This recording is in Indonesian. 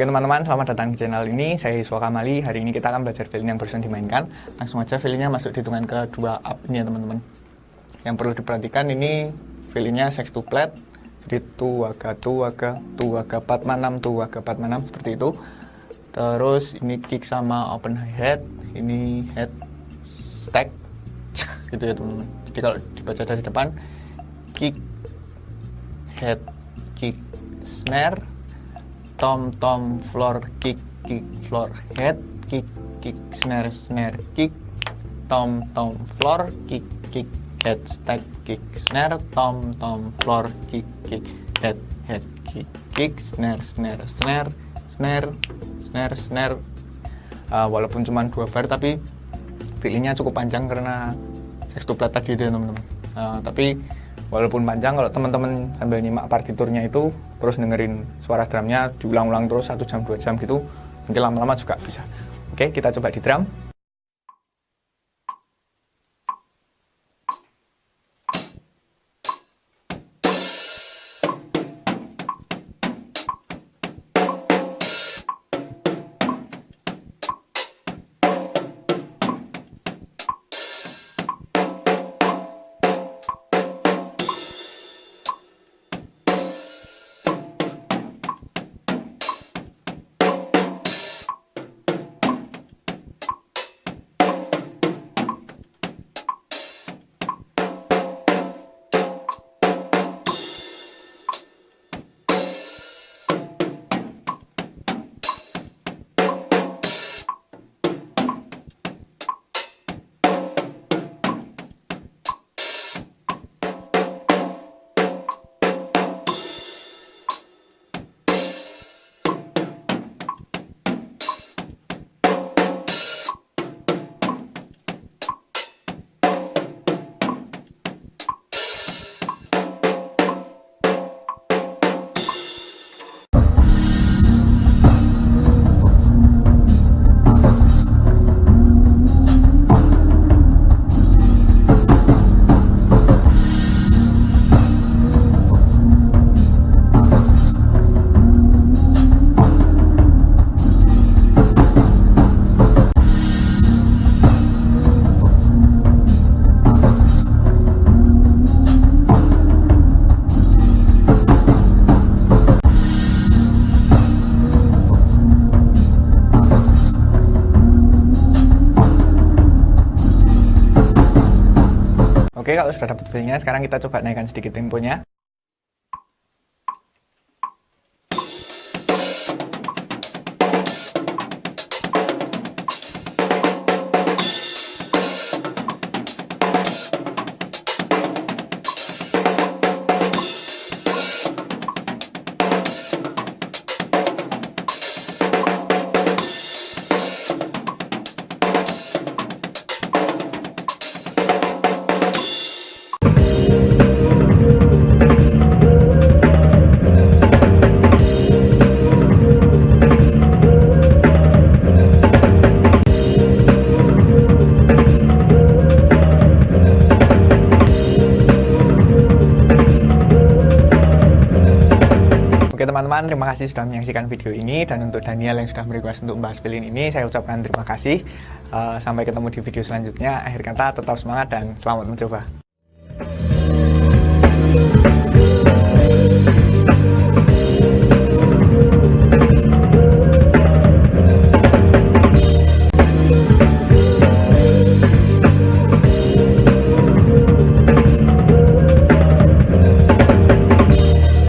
Oke teman-teman, selamat datang di channel ini. Saya Yosua Kamali. Hari ini kita akan belajar violin yang barusan dimainkan. Langsung aja, violinnya masuk di hitungan kedua up ini ya teman-teman. Yang perlu diperhatikan, ini violinnya sextuplet. Jadi tuaga, 456, tuaga 456 seperti itu. Terus ini kick sama open hi-hat. Ini head stack gitu ya teman-teman. Jadi kalau dibaca dari depan, kick, head, kick, snare, tom tom, floor, kick, kick, floor, head, kick, kick, snare, snare, kick, tom tom, floor, kick, kick, head, stack, kick, snare, tom tom, floor, kick, kick, head, head, kick, kick, snare, snare, snare, snare, snare, snare. Walaupun cuma 2 bar, tapi feelingnya cukup panjang karena sextuplet tadi itu ya teman-teman. Tapi walaupun panjang, kalau teman-teman sambil nyimak partiturnya itu terus dengerin suara drumnya diulang-ulang terus 1 jam 2 jam gitu, mungkin lama-lama juga bisa. Oke, kita coba di drum. Oke, kalau sudah dapat feelingnya, sekarang kita coba naikkan sedikit temponya. Oke teman-teman, terima kasih sudah menyaksikan video ini, dan untuk Daniel yang sudah merequest untuk membahas violin ini, saya ucapkan terima kasih. Sampai ketemu di video selanjutnya. Akhir kata, tetap semangat dan selamat mencoba.